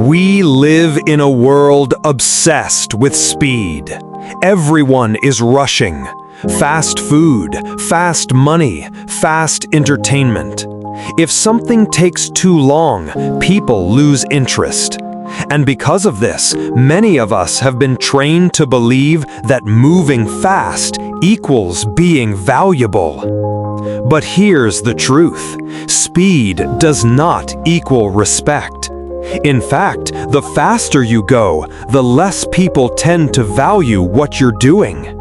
We live in a world obsessed with speed. Everyone is rushing. Fast food, fast money, fast entertainment. If something takes too long, people lose interest. And because of this, many of us have been trained to believe that moving fast equals being valuable. But here's the truth. Speed does not equal respect. In fact, the faster you go, the less people tend to value what you're doing.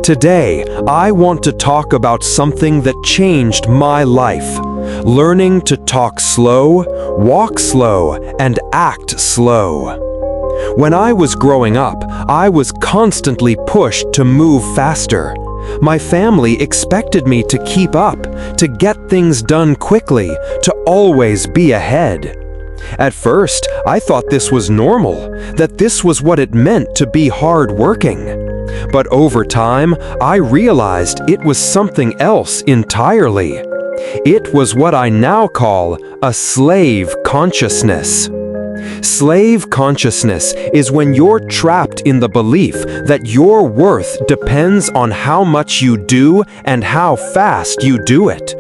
Today, I want to talk about something that changed my life. Learning to talk slow, walk slow, and act slow. When I was growing up, I was constantly pushed to move faster. My family expected me to keep up, to get things done quickly, to always be ahead. At first, I thought this was normal, that this was what it meant to be hard-working. But over time, I realized it was something else entirely. It was what I now call a slave consciousness. Slave consciousness is when you're trapped in the belief that your worth depends on how much you do and how fast you do it.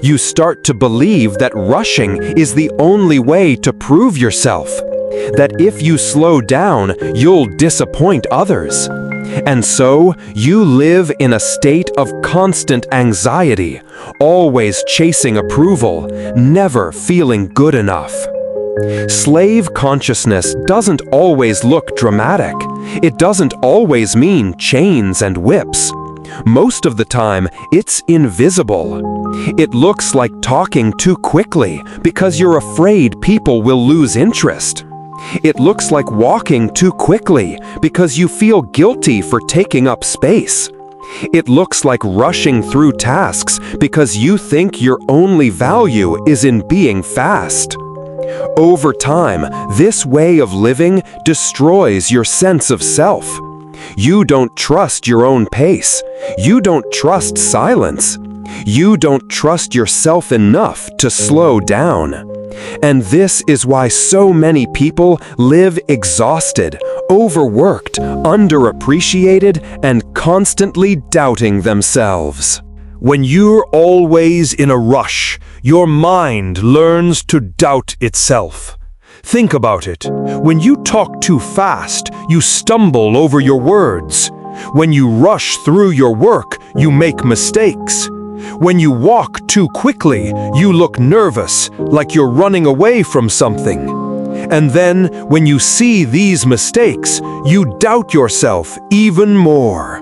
You start to believe that rushing is the only way to prove yourself, that if you slow down, you'll disappoint others. And so, you live in a state of constant anxiety, always chasing approval, never feeling good enough. Slave consciousness doesn't always look dramatic. It doesn't always mean chains and whips. Most of the time, it's invisible. It looks like talking too quickly because you're afraid people will lose interest. It looks like walking too quickly because you feel guilty for taking up space. It looks like rushing through tasks because you think your only value is in being fast. Over time, this way of living destroys your sense of self. You don't trust your own pace. You don't trust silence. You don't trust yourself enough to slow down. And this is why so many people live exhausted, overworked, underappreciated, and constantly doubting themselves. When you're always in a rush, your mind learns to doubt itself. Think about it. When you talk too fast, you stumble over your words. When you rush through your work, you make mistakes. When you walk too quickly, you look nervous, like you're running away from something. And then, when you see these mistakes, you doubt yourself even more.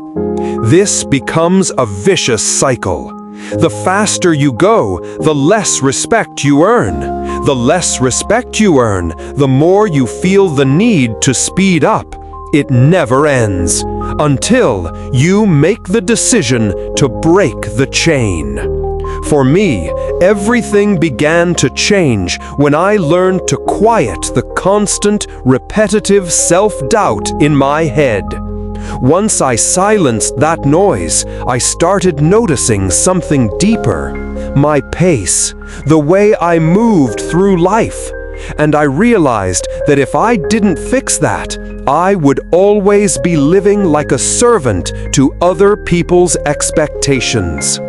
This becomes a vicious cycle. The faster you go, the less respect you earn. The less respect you earn, the more you feel the need to speed up. It never ends, until you make the decision to break the chain. For me, everything began to change when I learned to quiet the constant, repetitive self-doubt in my head. Once I silenced that noise, I started noticing something deeper. My pace, the way I moved through life. And I realized that if I didn't fix that, I would always be living like a servant to other people's expectations.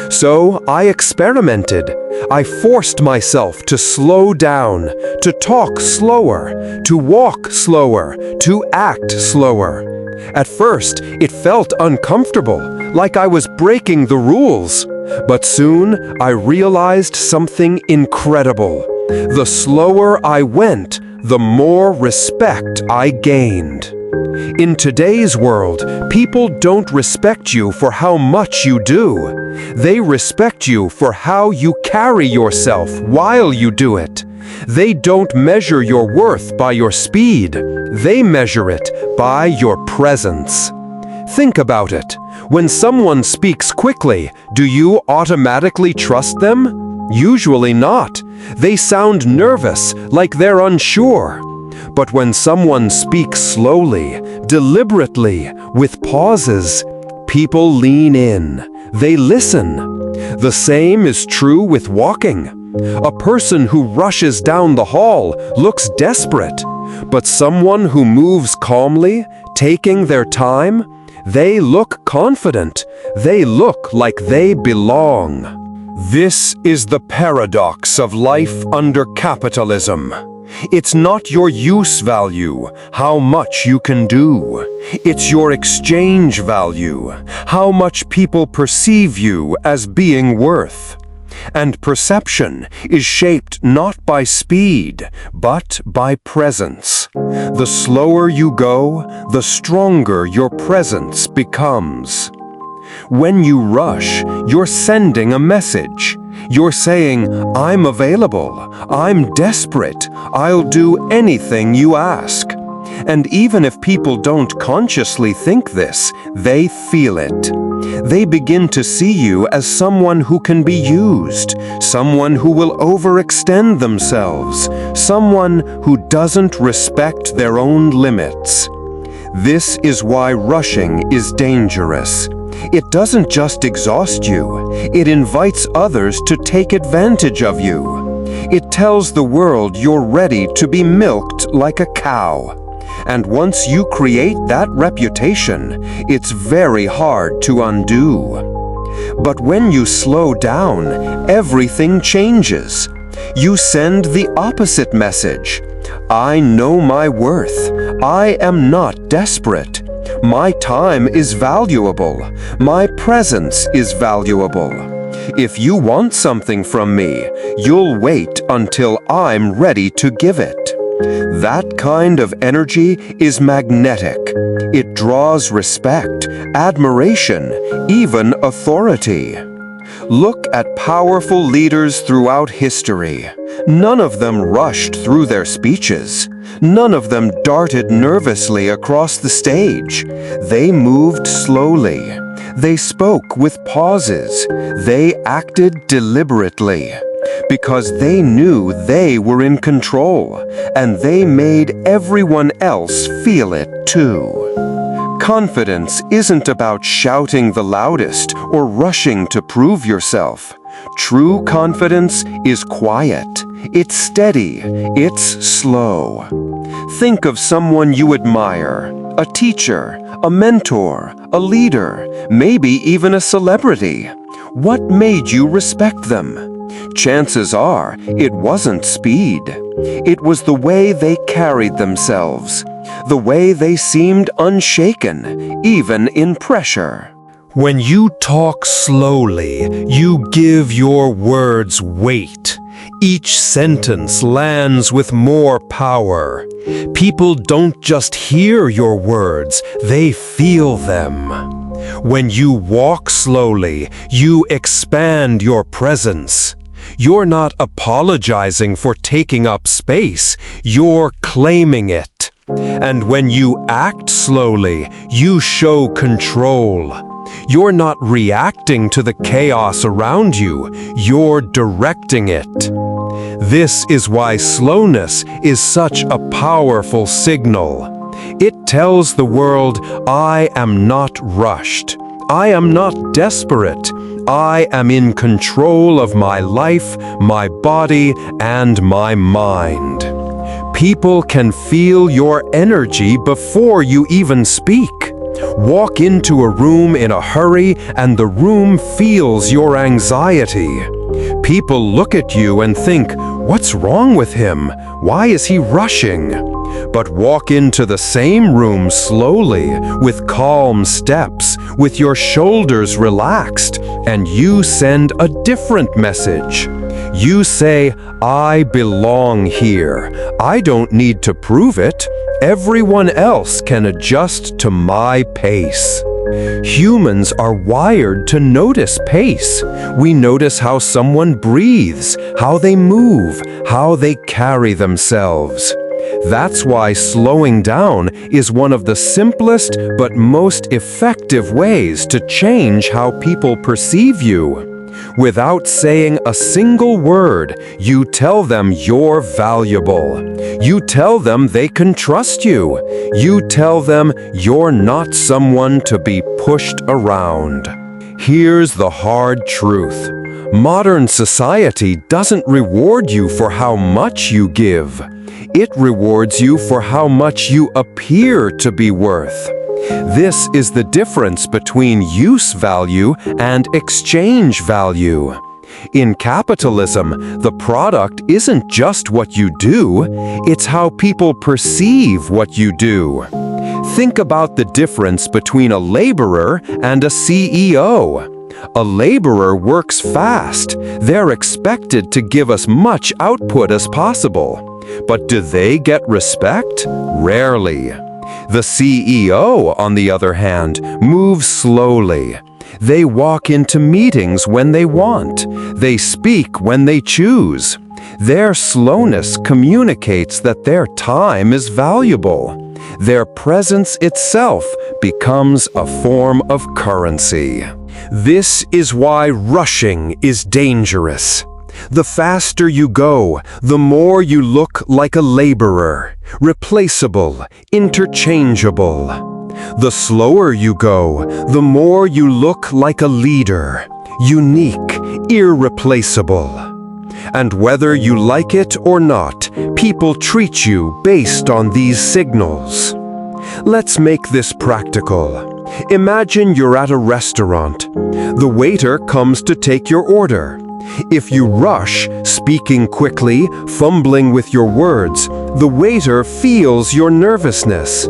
So I experimented. I forced myself to slow down, to talk slower, to walk slower, to act slower. At first, it felt uncomfortable, like I was breaking the rules. But soon, I realized something incredible. The slower I went, the more respect I gained. In today's world, people don't respect you for how much you do. They respect you for how you carry yourself while you do it. They don't measure your worth by your speed. They measure it by your presence. Think about it. When someone speaks quickly, do you automatically trust them? Usually not. They sound nervous, like they're unsure. But when someone speaks slowly, deliberately, with pauses, people lean in. They listen. The same is true with walking. A person who rushes down the hall looks desperate, but someone who moves calmly, taking their time, they look confident. They look like they belong. This is the paradox of life under capitalism. It's not your use value, how much you can do. It's your exchange value, how much people perceive you as being worth. And perception is shaped not by speed, but by presence. The slower you go, the stronger your presence becomes. When you rush, you're sending a message. You're saying, I'm available, I'm desperate, I'll do anything you ask. And even if people don't consciously think this, they feel it. They begin to see you as someone who can be used, someone who will overextend themselves, someone who doesn't respect their own limits. This is why rushing is dangerous. It doesn't just exhaust you, it invites others to take advantage of you. It tells the world you're ready to be milked like a cow. And once you create that reputation, it's very hard to undo. But when you slow down, everything changes. You send the opposite message. I know my worth. I am not desperate. My time is valuable. My presence is valuable. If you want something from me, you'll wait until I'm ready to give it. That kind of energy is magnetic. It draws respect, admiration, even authority. Look at powerful leaders throughout history. None of them rushed through their speeches. None of them darted nervously across the stage. They moved slowly. They spoke with pauses. They acted deliberately. Because they knew they were in control, and they made everyone else feel it too. Confidence isn't about shouting the loudest or rushing to prove yourself. True confidence is quiet. It's steady. It's slow. Think of someone you admire, a teacher, a mentor, a leader, maybe even a celebrity. What made you respect them? Chances are it wasn't speed. It was the way they carried themselves, the way they seemed unshaken, even in pressure. When you talk slowly, you give your words weight. Each sentence lands with more power. People don't just hear your words, they feel them. When you walk slowly, you expand your presence. You're not apologizing for taking up space, you're claiming it. And when you act slowly, you show control. You're not reacting to the chaos around you, you're directing it. This is why slowness is such a powerful signal. It tells the world, I am not rushed. I am not desperate. I am in control of my life, my body, and my mind. People can feel your energy before you even speak. Walk into a room in a hurry and the room feels your anxiety. People look at you and think, what's wrong with him? Why is he rushing? But walk into the same room slowly, with calm steps, with your shoulders relaxed, and you send a different message. You say, I belong here. I don't need to prove it. Everyone else can adjust to my pace. Humans are wired to notice pace. We notice how someone breathes, how they move, how they carry themselves. That's why slowing down is one of the simplest but most effective ways to change how people perceive you. Without saying a single word, you tell them you're valuable. You tell them they can trust you. You tell them you're not someone to be pushed around. Here's the hard truth. Modern society doesn't reward you for how much you give. It rewards you for how much you appear to be worth. This is the difference between use value and exchange value. In capitalism, the product isn't just what you do, it's how people perceive what you do. Think about the difference between a laborer and a CEO. A laborer works fast. They're expected to give as much output as possible. But do they get respect? Rarely. The CEO, on the other hand, moves slowly. They walk into meetings when they want. They speak when they choose. Their slowness communicates that their time is valuable. Their presence itself becomes a form of currency. This is why rushing is dangerous. The faster you go, the more you look like a laborer, replaceable, interchangeable. The slower you go, the more you look like a leader, unique, irreplaceable. And whether you like it or not, people treat you based on these signals. Let's make this practical. Imagine you're at a restaurant. The waiter comes to take your order. If you rush, speaking quickly, fumbling with your words, the waiter feels your nervousness.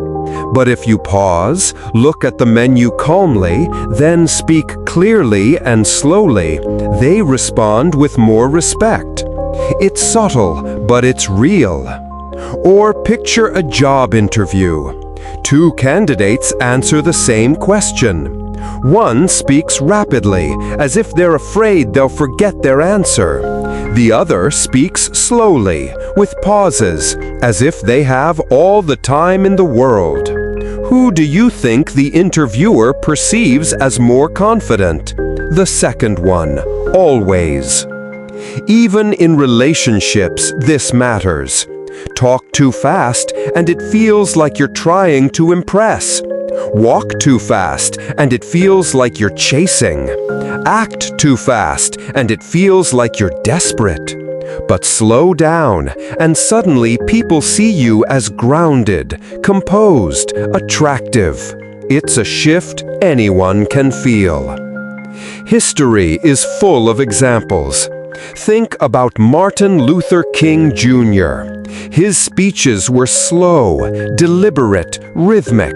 But if you pause, look at the menu calmly, then speak clearly and slowly, they respond with more respect. It's subtle, but it's real. Or picture a job interview. Two candidates answer the same question. One speaks rapidly, as if they're afraid they'll forget their answer. The other speaks slowly, with pauses, as if they have all the time in the world. Who do you think the interviewer perceives as more confident? The second one, always. Even in relationships, this matters. Talk too fast, and it feels like you're trying to impress. Walk too fast, and it feels like you're chasing. Act too fast, and it feels like you're desperate. But slow down, and suddenly people see you as grounded, composed, attractive. It's a shift anyone can feel. History is full of examples. Think about Martin Luther King Jr. His speeches were slow, deliberate, rhythmic.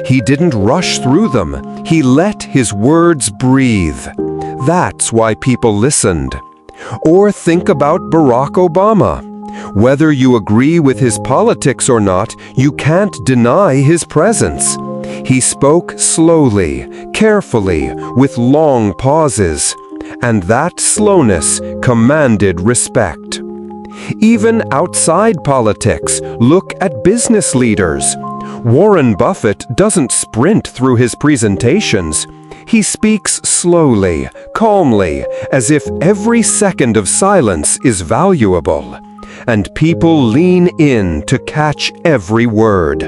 He didn't rush through them. He let his words breathe. That's why people listened. Or think about Barack Obama. Whether you agree with his politics or not, you can't deny his presence. He spoke slowly, carefully, with long pauses. And that slowness commanded respect. Even outside politics, look at business leaders. Warren Buffett doesn't sprint through his presentations. He speaks slowly, calmly, as if every second of silence is valuable. And people lean in to catch every word.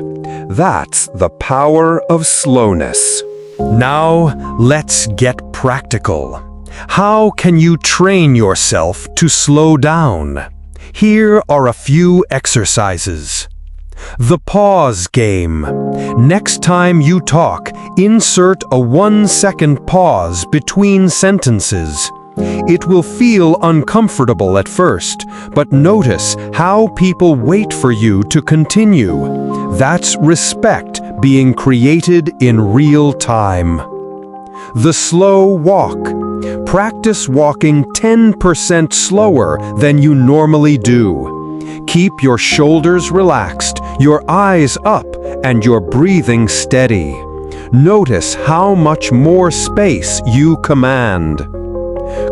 That's the power of slowness. Now, let's get practical. How can you train yourself to slow down? Here are a few exercises. The pause game. Next time you talk, insert a 1-second pause between sentences. It will feel uncomfortable at first, but notice how people wait for you to continue. That's respect being created in real time. The slow walk. Practice walking 10% slower than you normally do. Keep your shoulders relaxed, your eyes up, and your breathing steady. Notice how much more space you command.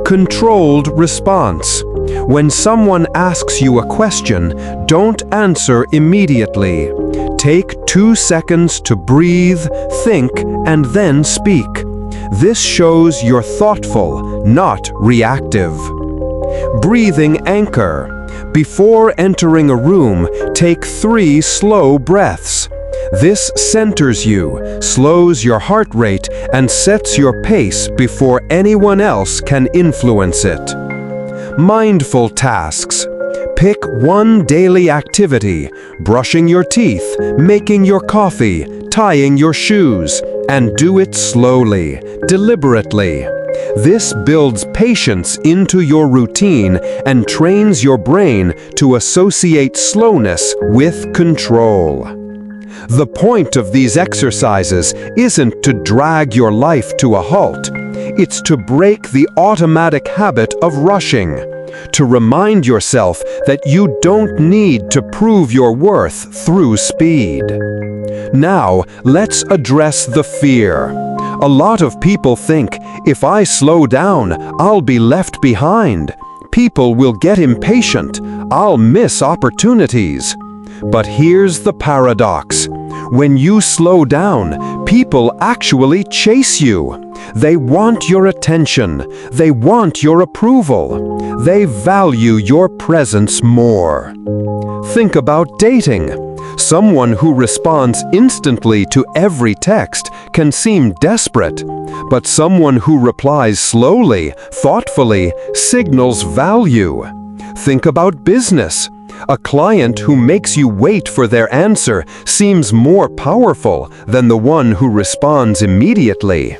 Controlled response. When someone asks you a question, don't answer immediately. Take 2 seconds to breathe, think, and then speak. This shows you're thoughtful, not reactive. Breathing anchor. Before entering a room, take 3 slow breaths. This centers you, slows your heart rate, and sets your pace before anyone else can influence it. Mindful tasks. Pick one daily activity: brushing your teeth, making your coffee, tying your shoes, and do it slowly, deliberately. This builds patience into your routine and trains your brain to associate slowness with control. The point of these exercises isn't to drag your life to a halt. It's to break the automatic habit of rushing, to remind yourself that you don't need to prove your worth through speed. Now, let's address the fear. A lot of people think, if I slow down, I'll be left behind. People will get impatient. I'll miss opportunities. But here's the paradox. When you slow down, people actually chase you. They want your attention. They want your approval. They value your presence more. Think about dating. Someone who responds instantly to every text can seem desperate, but someone who replies slowly, thoughtfully, signals value. Think about business. A client who makes you wait for their answer seems more powerful than the one who responds immediately.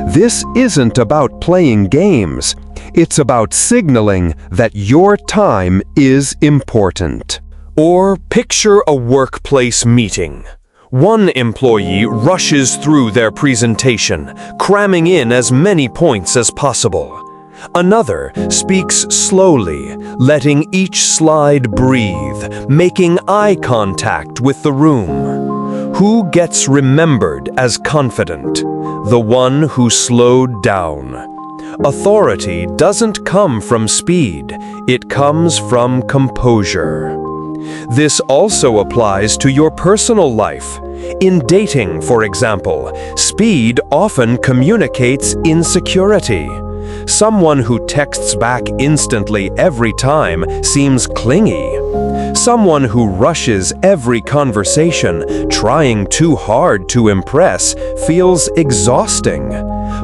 This isn't about playing games. It's about signaling that your time is important. Or picture a workplace meeting. One employee rushes through their presentation, cramming in as many points as possible. Another speaks slowly, letting each slide breathe, making eye contact with the room. Who gets remembered as confident? The one who slowed down. Authority doesn't come from speed, it comes from composure. This also applies to your personal life. In dating, for example, speed often communicates insecurity. Someone who texts back instantly every time seems clingy. Someone who rushes every conversation, trying too hard to impress, feels exhausting.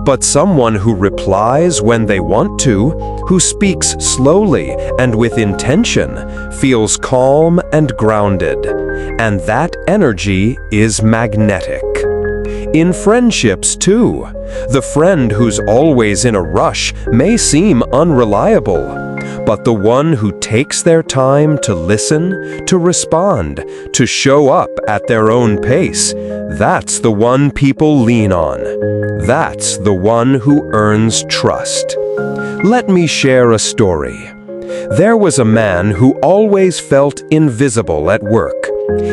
But someone who replies when they want to, who speaks slowly and with intention, feels calm and grounded. And that energy is magnetic. In friendships, too, the friend who's always in a rush may seem unreliable, but the one who takes their time to listen, to respond, to show up at their own pace, that's the one people lean on. That's the one who earns trust. Let me share a story. There was a man who always felt invisible at work.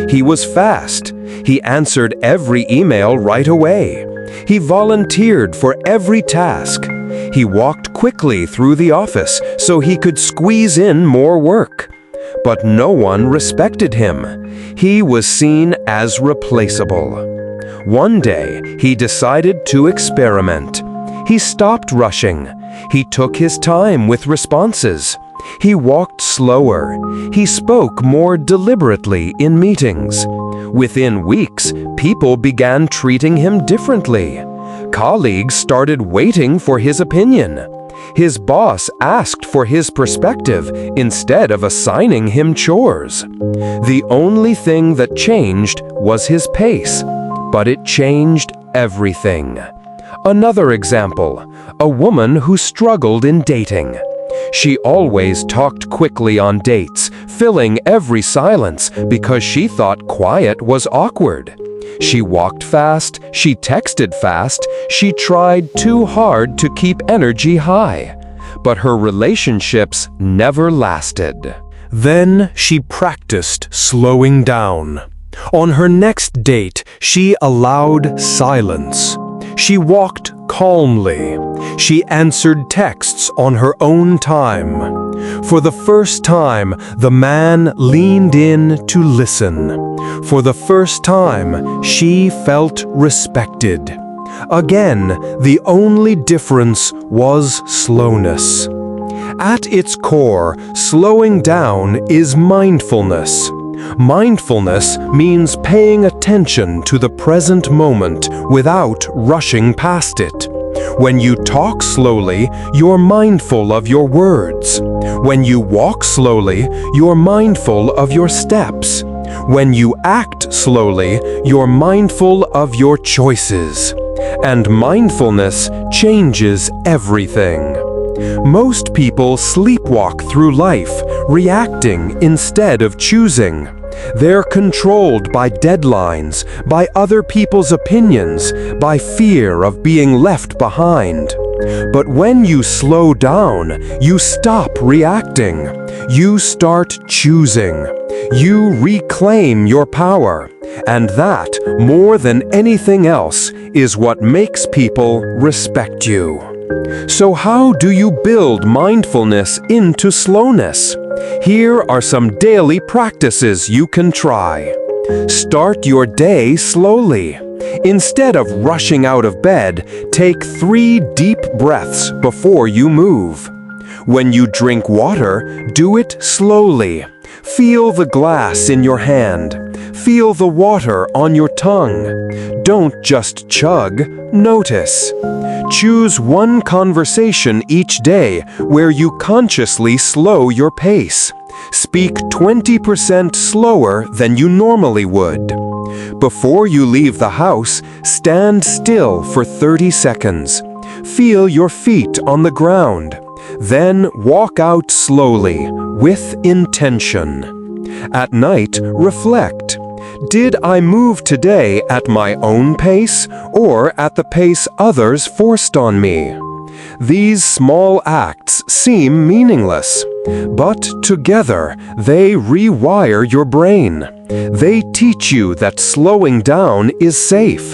He was fast. He answered every email right away. He volunteered for every task. He walked quickly through the office so he could squeeze in more work. But no one respected him. He was seen as replaceable. One day, he decided to experiment. He stopped rushing. He took his time with responses. He walked slower. He spoke more deliberately in meetings. Within weeks, people began treating him differently. Colleagues started waiting for his opinion. His boss asked for his perspective instead of assigning him chores. The only thing that changed was his pace, but it changed everything. Another example, a woman who struggled in dating. She always talked quickly on dates, filling every silence because she thought quiet was awkward. She walked fast, she texted fast, she tried too hard to keep energy high. But her relationships never lasted. Then she practiced slowing down. On her next date, she allowed silence. She walked calmly. She answered texts on her own time. For the first time, the man leaned in to listen. For the first time, she felt respected. Again, the only difference was slowness. At its core, slowing down is mindfulness. Mindfulness means paying attention to the present moment without rushing past it. When you talk slowly, you're mindful of your words. When you walk slowly, you're mindful of your steps. When you act slowly, you're mindful of your choices. And mindfulness changes everything. Most people sleepwalk through life, reacting instead of choosing. They're controlled by deadlines, by other people's opinions, by fear of being left behind. But when you slow down, you stop reacting. You start choosing. You reclaim your power. And that, more than anything else, is what makes people respect you. So how do you build mindfulness into slowness? Here are some daily practices you can try. Start your day slowly. Instead of rushing out of bed, take 3 deep breaths before you move. When you drink water, do it slowly. Feel the glass in your hand. Feel the water on your tongue. Don't just chug, notice. Choose one conversation each day where you consciously slow your pace. Speak 20% slower than you normally would. Before you leave the house, stand still for 30 seconds. Feel your feet on the ground. Then walk out slowly, with intention. At night, reflect. Did I move today at my own pace or at the pace others forced on me? These small acts seem meaningless, but together they rewire your brain. They teach you that slowing down is safe,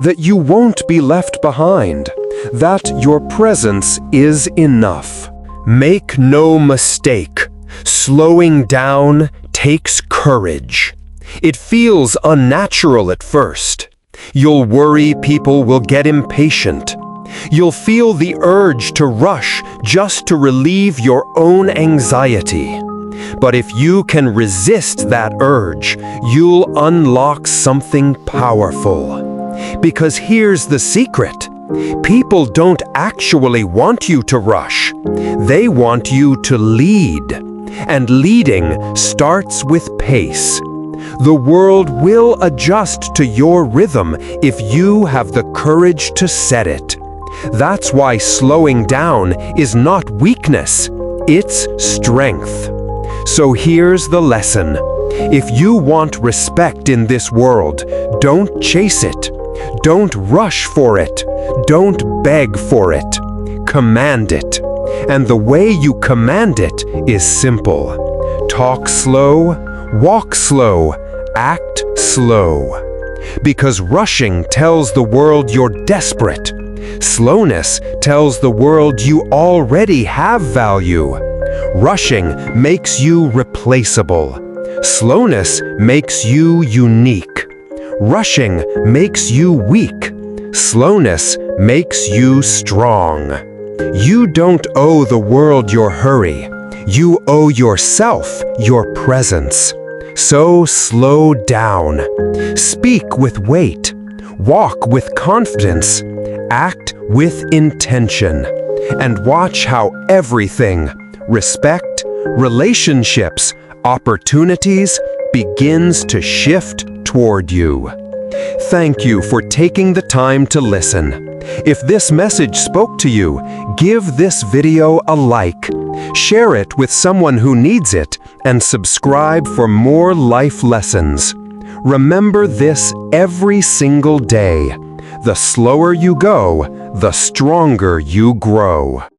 that you won't be left behind, that your presence is enough. Make no mistake, slowing down takes courage. It feels unnatural at first. You'll worry people will get impatient. You'll feel the urge to rush just to relieve your own anxiety. But if you can resist that urge, you'll unlock something powerful. Because here's the secret. People don't actually want you to rush. They want you to lead. And leading starts with pace. The world will adjust to your rhythm if you have the courage to set it. That's why slowing down is not weakness, it's strength. So here's the lesson. If you want respect in this world, don't chase it. Don't rush for it. Don't beg for it. Command it. And the way you command it is simple. Talk slow, walk slow, act slow. Because rushing tells the world you're desperate. Slowness tells the world you already have value. Rushing makes you replaceable. Slowness makes you unique. Rushing makes you weak. Slowness makes you strong. You don't owe the world your hurry. You owe yourself your presence. So slow down. Speak with weight. Walk with confidence. Act with intention. And watch how everything, respect, relationships, opportunities, begins to shift toward you. Thank you for taking the time to listen. If this message spoke to you, give this video a like, share it with someone who needs it, and subscribe for more life lessons. Remember this every single day. The slower you go, the stronger you grow.